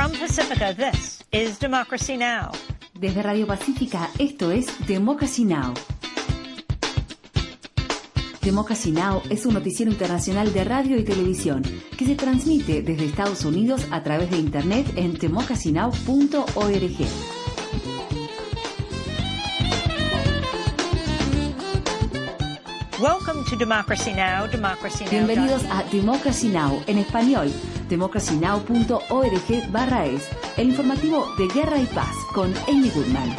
From Pacifica, this is Democracy Now! Desde Radio Pacífica, esto es Democracy Now! Democracy Now! Es un noticiero internacional de radio y televisión que se transmite desde Estados Unidos a través de Internet en democracynow.org. Welcome to Democracy Now! Democracy Now! Bienvenidos a Democracy Now! En español, democracynow.org/es, el informativo de Guerra y Paz con Amy Goodman.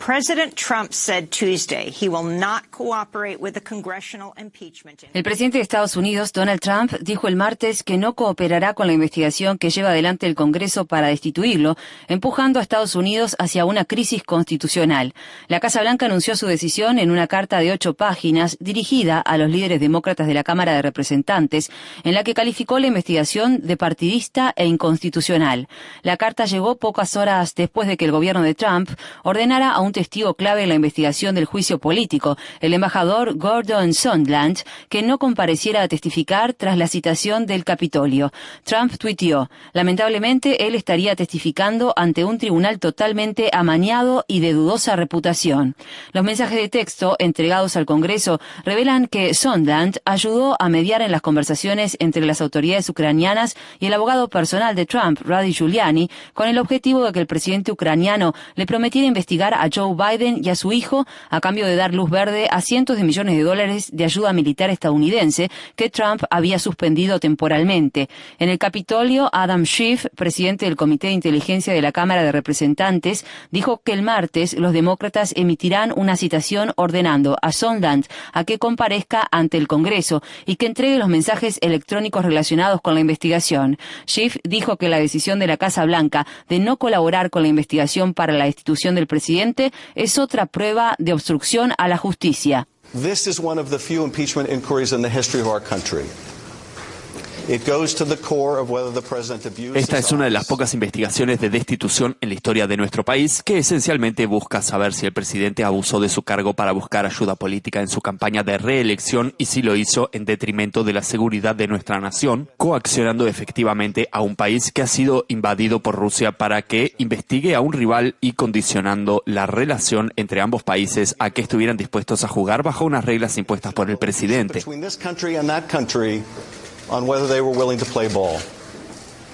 President Trump said Tuesday he will not cooperate with the congressional impeachment. El presidente de Estados Unidos, Donald Trump, dijo el martes que no cooperará con la investigación que lleva adelante el Congreso para destituirlo, empujando a Estados Unidos hacia una crisis constitucional. La Casa Blanca anunció su decisión en una carta de 8 páginas dirigida a los líderes demócratas de la Cámara de Representantes, en la que calificó la investigación de partidista e inconstitucional. La carta llegó pocas horas después de que el gobierno de Trump ordenara a un testigo clave en la investigación del juicio político, el embajador Gordon Sondland, que no compareciera a testificar tras la citación del Capitolio. Trump tuiteó: lamentablemente él estaría testificando ante un tribunal totalmente amañado y de dudosa reputación. Los mensajes de texto entregados al Congreso revelan que Sondland ayudó a mediar en las conversaciones entre las autoridades ucranianas y el abogado personal de Trump, Rudy Giuliani, con el objetivo de que el presidente ucraniano le prometiera investigar a Joe Biden y a su hijo a cambio de dar luz verde a cientos de millones de dólares de ayuda militar estadounidense que Trump había suspendido temporalmente. En el Capitolio, Adam Schiff, presidente del Comité de Inteligencia de la Cámara de Representantes, dijo que el martes los demócratas emitirán una citación ordenando a Sondland a que comparezca ante el Congreso y que entregue los mensajes electrónicos relacionados con la investigación. Schiff dijo que la decisión de la Casa Blanca de no colaborar con la investigación para la destitución del presidente es otra prueba de obstrucción a la justicia. This is one of the few impeachment inquiries in the history of our country. Esta es una de las pocas investigaciones de destitución en la historia de nuestro país que esencialmente busca saber si el presidente abusó de su cargo para buscar ayuda política en su campaña de reelección y si lo hizo en detrimento de la seguridad de nuestra nación, coaccionando efectivamente a un país que ha sido invadido por Rusia para que investigue a un rival y condicionando la relación entre ambos países a que estuvieran dispuestos a jugar bajo unas reglas impuestas por el presidente. On whether they were willing to play ball.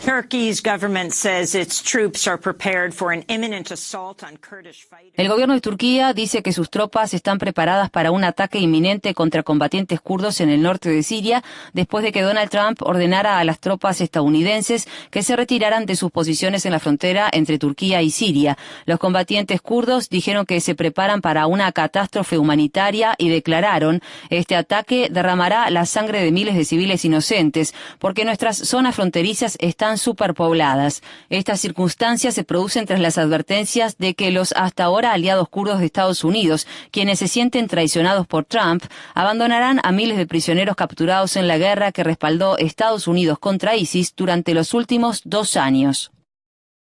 Turkey's government says its troops are prepared for an imminent assault on Kurdish fighters. El gobierno de Turquía dice que sus tropas están preparadas para un ataque inminente contra combatientes kurdos en el norte de Siria, después de que Donald Trump ordenara a las tropas estadounidenses que se retiraran de sus posiciones en la frontera entre Turquía y Siria. Los combatientes kurdos dijeron que se preparan para una catástrofe humanitaria y declararon: este ataque derramará la sangre de miles de civiles inocentes, porque nuestras zonas fronterizas están superpobladas. Estas circunstancias se producen tras las advertencias de que los hasta ahora aliados kurdos de Estados Unidos, quienes se sienten traicionados por Trump, abandonarán a miles de prisioneros capturados en la guerra que respaldó Estados Unidos contra ISIS durante los últimos 2 años.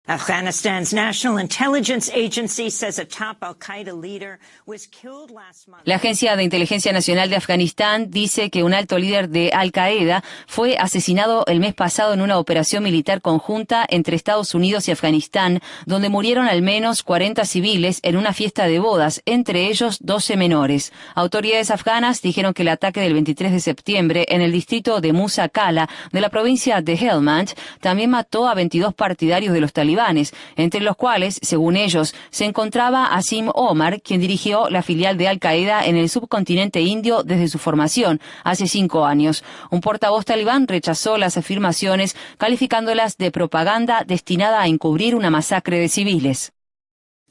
Afghanistan's National Intelligence Agency says a top al-Qaeda leader was killed last month. La Agencia de Inteligencia Nacional de Afganistán dice que un alto líder de Al-Qaeda fue asesinado el mes pasado en una operación militar conjunta entre Estados Unidos y Afganistán, donde murieron al menos 40 civiles en una fiesta de bodas, entre ellos 12 menores. Autoridades afganas dijeron que el ataque del 23 de septiembre en el distrito de Musa Qala de la provincia de Helmand también mató a 22 partidarios de los talibanes, entre los cuales, según ellos, se encontraba Asim Omar, quien dirigió la filial de Al-Qaeda en el subcontinente indio desde su formación hace 5 años. Un portavoz talibán rechazó las afirmaciones, calificándolas de propaganda destinada a encubrir una masacre de civiles.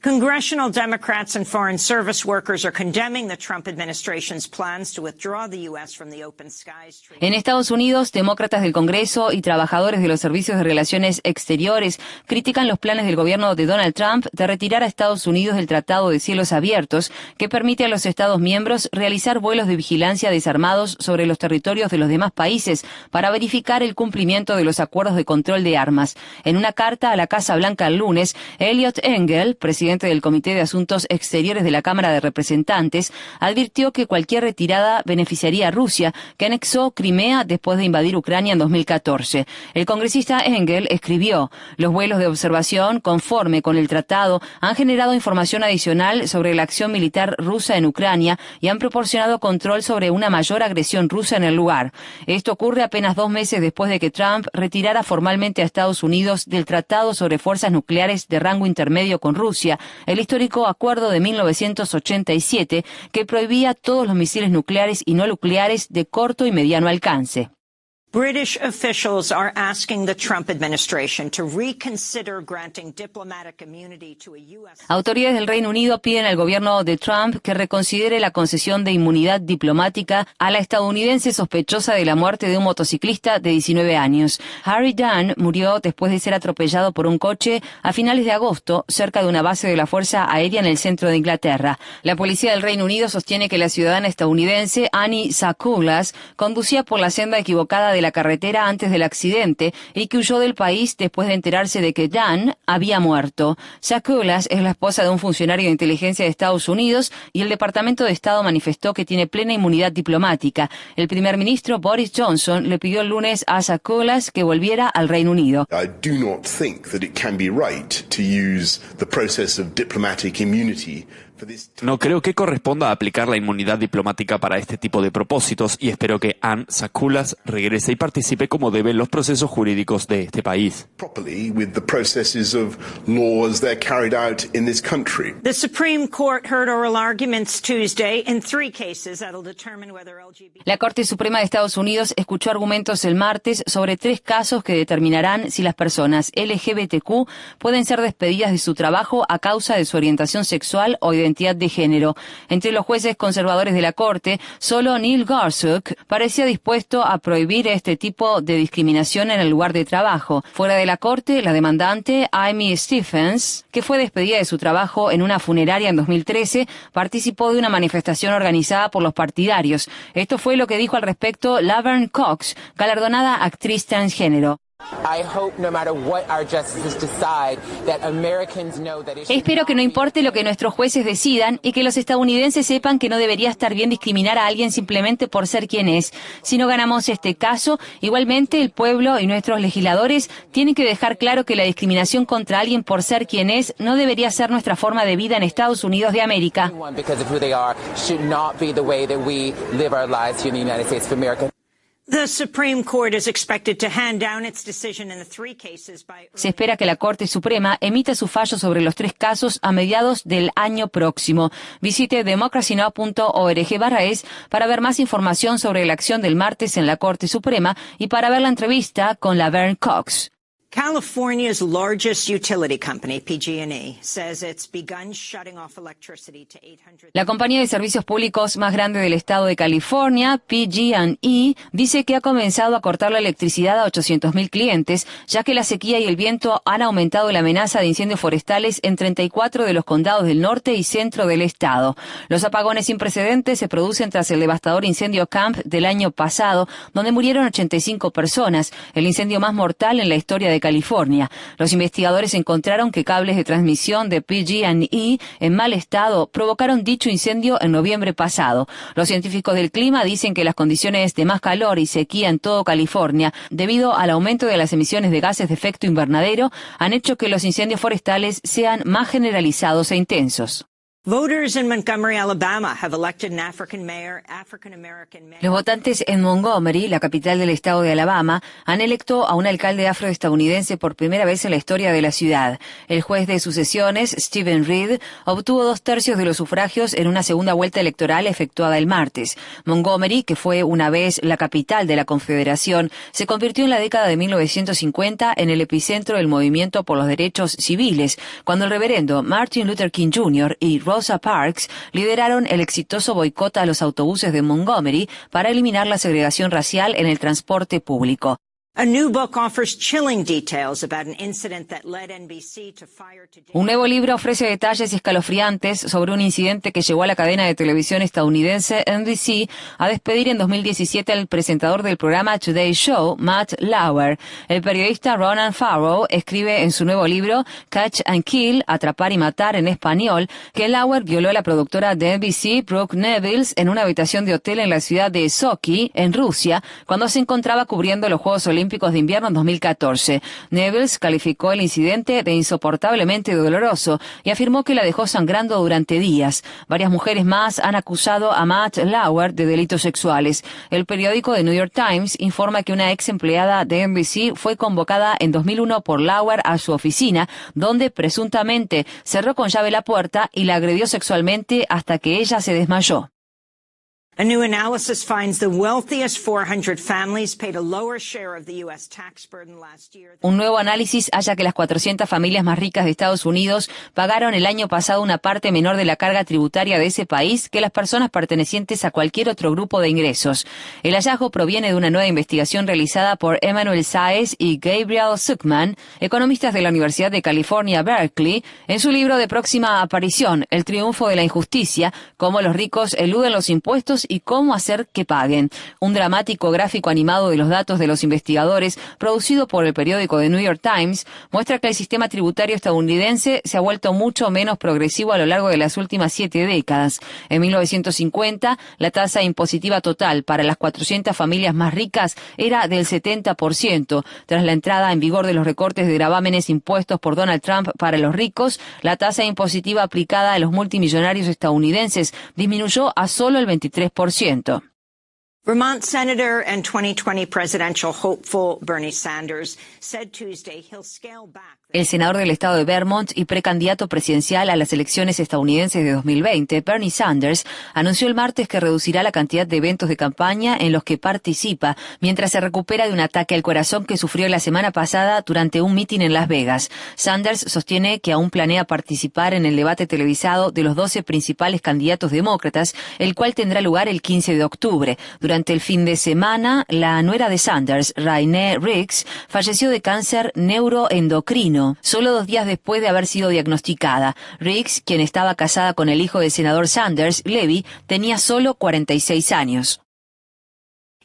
Congressional Democrats and Foreign Service workers are condemning the Trump administration's plans to withdraw the U.S. from the Open Skies Treaty. En Estados Unidos, demócratas del Congreso y trabajadores de los servicios de relaciones exteriores critican los planes del gobierno de Donald Trump de retirar a Estados Unidos del Tratado de Cielos Abiertos, que permite a los Estados miembros realizar vuelos de vigilancia desarmados sobre los territorios de los demás países para verificar el cumplimiento de los acuerdos de control de armas. En una carta a la Casa Blanca el lunes, Eliot Engel, presidente presidente del Comité de Asuntos Exteriores de la Cámara de Representantes, advirtió que cualquier retirada beneficiaría a Rusia, que anexó Crimea después de invadir Ucrania en 2014. El congresista Engel escribió: los vuelos de observación, conforme con el tratado, han generado información adicional sobre la acción militar rusa en Ucrania y han proporcionado control sobre una mayor agresión rusa en el lugar. Esto ocurre apenas 2 meses después de que Trump retirara formalmente a Estados Unidos del Tratado sobre Fuerzas Nucleares de rango intermedio con Rusia, el histórico acuerdo de 1987 que prohibía todos los misiles nucleares y no nucleares de corto y mediano alcance. British officials are asking the Trump administration to reconsider granting diplomatic immunity to a U.S. Autoridades del Reino Unido piden al gobierno de Trump que reconsidere la concesión de inmunidad diplomática a la estadounidense sospechosa de la muerte de un motociclista de 19 años. Harry Dunn murió después de ser atropellado por un coche a finales de agosto cerca de una base de la Fuerza Aérea en el centro de Inglaterra. La policía del Reino Unido sostiene que la ciudadana estadounidense Annie Sakulas conducía por la senda equivocada de la carretera antes del accidente y que huyó del país después de enterarse de que Dunn había muerto. Sakulas es la esposa de un funcionario de inteligencia de Estados Unidos y el Departamento de Estado manifestó que tiene plena inmunidad diplomática. El primer ministro Boris Johnson le pidió el lunes a Sakulas que volviera al Reino Unido. I do not think that it can be right to use the process of diplomatic immunity. No creo que corresponda aplicar la inmunidad diplomática para este tipo de propósitos y espero que Anne Sakulas regrese y participe como deben los procesos jurídicos de este país. The Supreme Court heard oral arguments Tuesday in 3 cases that'll determine whether LGBT. La Corte Suprema de Estados Unidos escuchó argumentos el martes sobre 3 casos que determinarán si las personas LGBTQ pueden ser despedidas de su trabajo a causa de su orientación sexual o identidad de género. Entre los jueces conservadores de la Corte, solo Neil Gorsuch parecía dispuesto a prohibir este tipo de discriminación en el lugar de trabajo. Fuera de la Corte, la demandante Amy Stephens, que fue despedida de su trabajo en una funeraria en 2013, participó de una manifestación organizada por los partidarios. Esto fue lo que dijo al respecto Laverne Cox, galardonada actriz transgénero. Espero que no importe lo que nuestros jueces decidan y que los estadounidenses sepan que no debería estar bien discriminar a alguien simplemente por ser quien es. Si no ganamos este caso, igualmente el pueblo y nuestros legisladores tienen que dejar claro que la discriminación contra alguien por ser quien es no debería ser nuestra forma de vida en Estados Unidos de América. The Supreme Court is expected to hand down its decision in the 3 cases by... Se espera que la Corte Suprema emita su fallo sobre los 3 casos a mediados del año próximo. Visite democracynow.org/es para ver más información sobre la acción del martes en la Corte Suprema y para ver la entrevista con Laverne Cox. California's largest utility company, PG&E, says it's begun shutting off electricity to 800... La compañía de servicios públicos más grande del estado de California, PG&E, dice que ha comenzado a cortar la electricidad a 800.000 clientes, ya que la sequía y el viento han aumentado la amenaza de incendios forestales en 34 de los condados del norte y centro del estado. Los apagones sin precedentes se producen tras el devastador incendio Camp del año pasado, donde murieron 85 personas, el incendio más mortal en la historia de California. Los investigadores encontraron que cables de transmisión de PG&E en mal estado provocaron dicho incendio en noviembre pasado. Los científicos del clima dicen que las condiciones de más calor y sequía en todo California, debido al aumento de las emisiones de gases de efecto invernadero, han hecho que los incendios forestales sean más generalizados e intensos. Voters in Montgomery, Alabama, have elected an African-American mayor. Los votantes en Montgomery, la capital del estado de Alabama, han electo a un alcalde afroestadounidense por primera vez en la historia de la ciudad. El juez de sucesiones, Stephen Reed, obtuvo 2/3 de los sufragios en una segunda vuelta electoral efectuada el martes. Montgomery, que fue una vez la capital de la Confederación, se convirtió en la década de 1950 en el epicentro del movimiento por los derechos civiles, cuando el reverendo Martin Luther King Jr. y Rosa Parks lideraron el exitoso boicot a los autobuses de Montgomery para eliminar la segregación racial en el transporte público. Un nuevo libro ofrece detalles escalofriantes sobre un incidente que llevó a la cadena de televisión estadounidense NBC a despedir en 2017 al presentador del programa Today Show, Matt Lauer. El periodista Ronan Farrow escribe en su nuevo libro Catch and Kill, Atrapar y Matar en español, que Lauer violó a la productora de NBC, Brooke Nevils, en una habitación de hotel en la ciudad de Sochi, en Rusia, cuando se encontraba cubriendo los Juegos Olímpicos de Invierno en 2014. Nevils calificó el incidente de insoportablemente doloroso y afirmó que la dejó sangrando durante días. Varias mujeres más han acusado a Matt Lauer de delitos sexuales. El periódico The New York Times informa que una ex empleada de NBC fue convocada en 2001 por Lauer a su oficina, donde presuntamente cerró con llave la puerta y la agredió sexualmente hasta que ella se desmayó. A new analysis finds the wealthiest 400 families paid a lower share of the U.S. tax burden last year. Un nuevo análisis halla que las 400 familias más ricas de Estados Unidos pagaron el año pasado una parte menor de la carga tributaria de ese país que las personas pertenecientes a cualquier otro grupo de ingresos. El hallazgo proviene de una nueva investigación realizada por Emmanuel Saez y Gabriel Zuckman, economistas de la Universidad de California, Berkeley, en su libro de próxima aparición, El triunfo de la injusticia, cómo los ricos eluden los impuestos y cómo hacer que paguen. Un dramático gráfico animado de los datos de los investigadores, producido por el periódico The New York Times, muestra que el sistema tributario estadounidense se ha vuelto mucho menos progresivo a lo largo de las últimas 7 décadas. En 1950, la tasa impositiva total para las 400 familias más ricas era del 70%. Tras la entrada en vigor de los recortes de gravámenes impuestos por Donald Trump para los ricos, la tasa impositiva aplicada a los multimillonarios estadounidenses disminuyó a solo el 23%. Vermont Senator and 2020 presidential hopeful Bernie Sanders said Tuesday he'll scale back. El senador del estado de Vermont y precandidato presidencial a las elecciones estadounidenses de 2020, Bernie Sanders, anunció el martes que reducirá la cantidad de eventos de campaña en los que participa mientras se recupera de un ataque al corazón que sufrió la semana pasada durante un mitin en Las Vegas. Sanders sostiene que aún planea participar en el debate televisado de los 12 principales candidatos demócratas, el cual tendrá lugar el 15 de octubre. Durante el fin de semana, la nuera de Sanders, Rainey Riggs, falleció de cáncer neuroendocrino, solo 2 días después de haber sido diagnosticada. Riggs, quien estaba casada con el hijo del senador Sanders, Levi, tenía solo 46 años.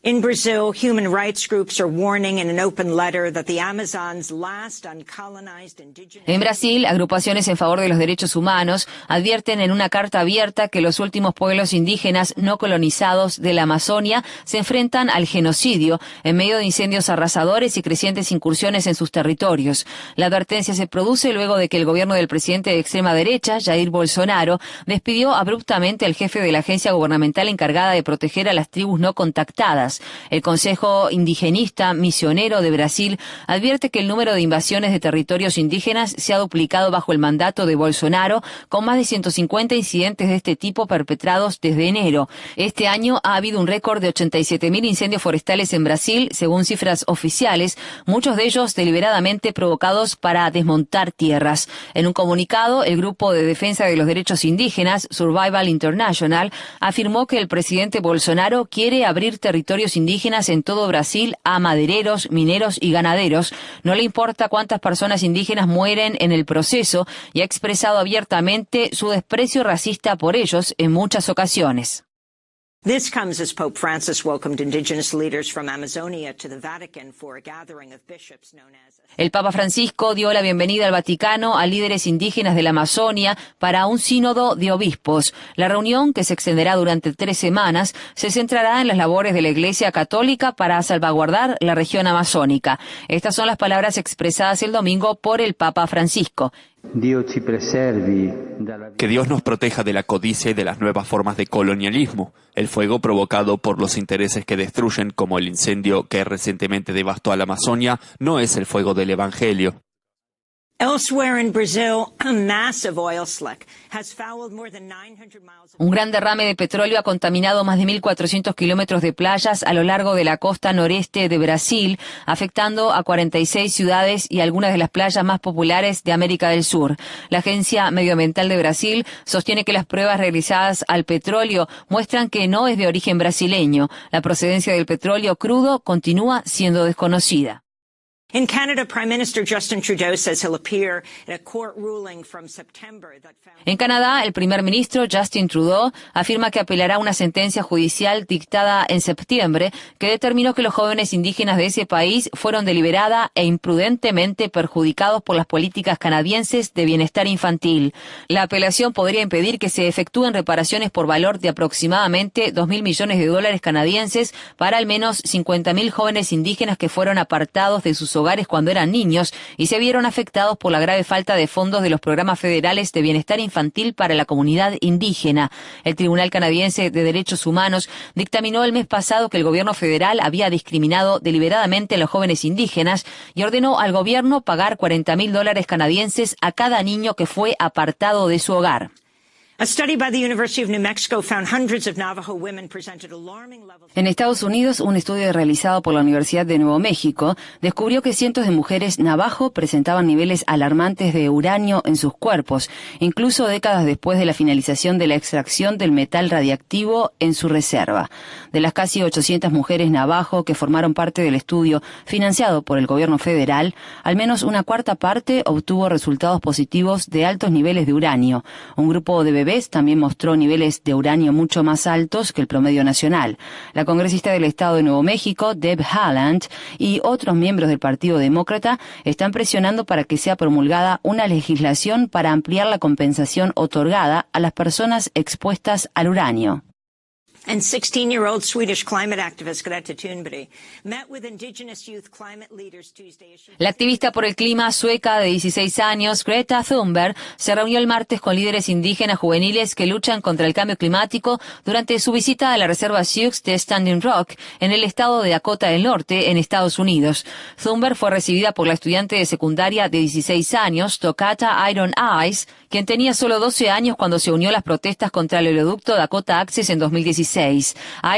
In Brazil, human rights groups are warning in an open letter that the Amazon's last uncolonized indigenous... En Brasil, agrupaciones en favor de los derechos humanos advierten en una carta abierta que los últimos pueblos indígenas no colonizados de la Amazonia se enfrentan al genocidio en medio de incendios arrasadores y crecientes incursiones en sus territorios. La advertencia se produce luego de que el gobierno del presidente de extrema derecha, Jair Bolsonaro, despidió abruptamente al jefe de la agencia gubernamental encargada de proteger a las tribus no contactadas. El Consejo Indigenista Misionero de Brasil advierte que el número de invasiones de territorios indígenas se ha duplicado bajo el mandato de Bolsonaro, con más de 150 incidentes de este tipo perpetrados desde enero. Este año ha habido un récord de 87.000 incendios forestales en Brasil, según cifras oficiales, muchos de ellos deliberadamente provocados para desmontar tierras. En un comunicado, el Grupo de Defensa de los Derechos Indígenas, Survival International, afirmó que el presidente Bolsonaro quiere abrir territorios indígenas en todo Brasil a madereros, mineros y ganaderos. No le importa cuántas personas indígenas mueren en el proceso y ha expresado abiertamente su desprecio racista por ellos en muchas ocasiones. This comes as Pope Francis welcomed indigenous leaders from Amazonia to the Vatican for a gathering of bishops known as... El Papa Francisco dio la bienvenida al Vaticano a líderes indígenas de la Amazonia para un sínodo de obispos. La reunión, que se extenderá durante 3 semanas, se centrará en las labores de la Iglesia Católica para salvaguardar la región amazónica. Estas son las palabras expresadas el domingo por el Papa Francisco. Que Dios nos proteja de la codicia y de las nuevas formas de colonialismo. El fuego provocado por los intereses que destruyen, como el incendio que recientemente devastó a la Amazonia, no es el fuego del Evangelio. Elsewhere in Brazil, a massive oil slick has fouled more than 900 miles of... Un gran derrame de petróleo ha contaminado más de 1.400 kilómetros de playas a lo largo de la costa noreste de Brasil, afectando a 46 ciudades y algunas de las playas más populares de América del Sur. La Agencia Medioambiental de Brasil sostiene que las pruebas realizadas al petróleo muestran que no es de origen brasileño. La procedencia del petróleo crudo continúa siendo desconocida. In Canada, Prime Minister Justin Trudeau says he'll appear in a court ruling from September that found... En Canadá, el primer ministro Justin Trudeau afirma que apelará a una sentencia judicial dictada en septiembre que determinó que los jóvenes indígenas de ese país fueron deliberada e imprudentemente perjudicados por las políticas canadienses de bienestar infantil. La apelación podría impedir que se efectúen reparaciones por valor de aproximadamente $2.000 millones canadienses para al menos 50.000 jóvenes indígenas que fueron apartados de sus hogares cuando eran niños y se vieron afectados por la grave falta de fondos de los programas federales de bienestar infantil para la comunidad indígena. El Tribunal Canadiense de Derechos Humanos dictaminó el mes pasado que el gobierno federal había discriminado deliberadamente a los jóvenes indígenas y ordenó al gobierno pagar $40.000 canadienses a cada niño que fue apartado de su hogar. En Estados Unidos, un estudio realizado por la Universidad de Nuevo México descubrió que cientos de mujeres navajo presentaban niveles alarmantes de uranio en sus cuerpos, incluso décadas después de la finalización de la extracción del metal radiactivo en su reserva. De las casi 800 mujeres navajo que formaron parte del estudio financiado por el gobierno federal, al menos una cuarta parte obtuvo resultados positivos de altos niveles de uranio. Un grupo de bebés también mostró niveles de uranio mucho más altos que el promedio nacional. La congresista del estado de Nuevo México, Deb Haaland, y otros miembros del Partido Demócrata están presionando para que sea promulgada una legislación para ampliar la compensación otorgada a las personas expuestas al uranio. And 16-year-old Swedish climate activist Greta Thunberg met with indigenous youth climate leaders Tuesday. La activista por el clima sueca de 16 años, Greta Thunberg, se reunió el martes con líderes indígenas juveniles que luchan contra el cambio climático durante su visita a la reserva Sioux de Standing Rock, en el estado de Dakota del Norte, en Estados Unidos. Thunberg fue recibida por la estudiante de secundaria de 16 años, Tocata Iron Eyes, quien tenía solo 12 años cuando se unió a las protestas contra el oleoducto Dakota Access en 2016.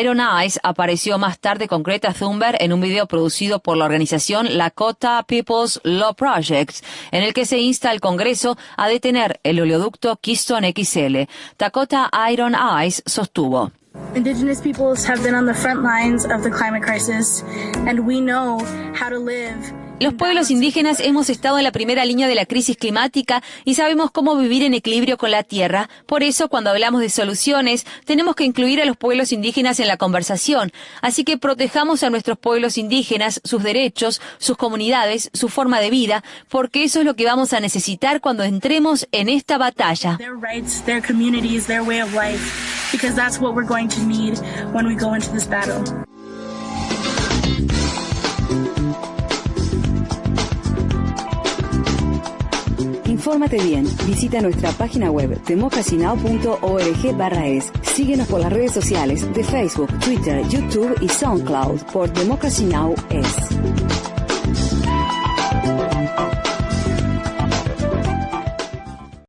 Iron Eyes apareció más tarde con Greta Thunberg en un video producido por la organización Lakota People's Law Project, en el que se insta al Congreso a detener el oleoducto Keystone XL. Dakota Iron Eyes sostuvo: Indigenous peoples have been on the front lines of the climate crisis, and we know how to live. Los pueblos indígenas hemos estado en la primera línea de la crisis climática y sabemos cómo vivir en equilibrio con la tierra. Por eso, cuando hablamos de soluciones, tenemos que incluir a los pueblos indígenas en la conversación. Así que protejamos a nuestros pueblos indígenas, sus derechos, sus comunidades, su forma de vida, porque eso es lo que vamos a necesitar cuando entremos en esta batalla. Their rights, their communities, their way of life, because that's what we're going to need when we go into this battle. Infórmate bien. Visita nuestra página web democracynow.org/es. Síguenos por las redes sociales de Facebook, Twitter, YouTube y SoundCloud por Democracy Now! Es.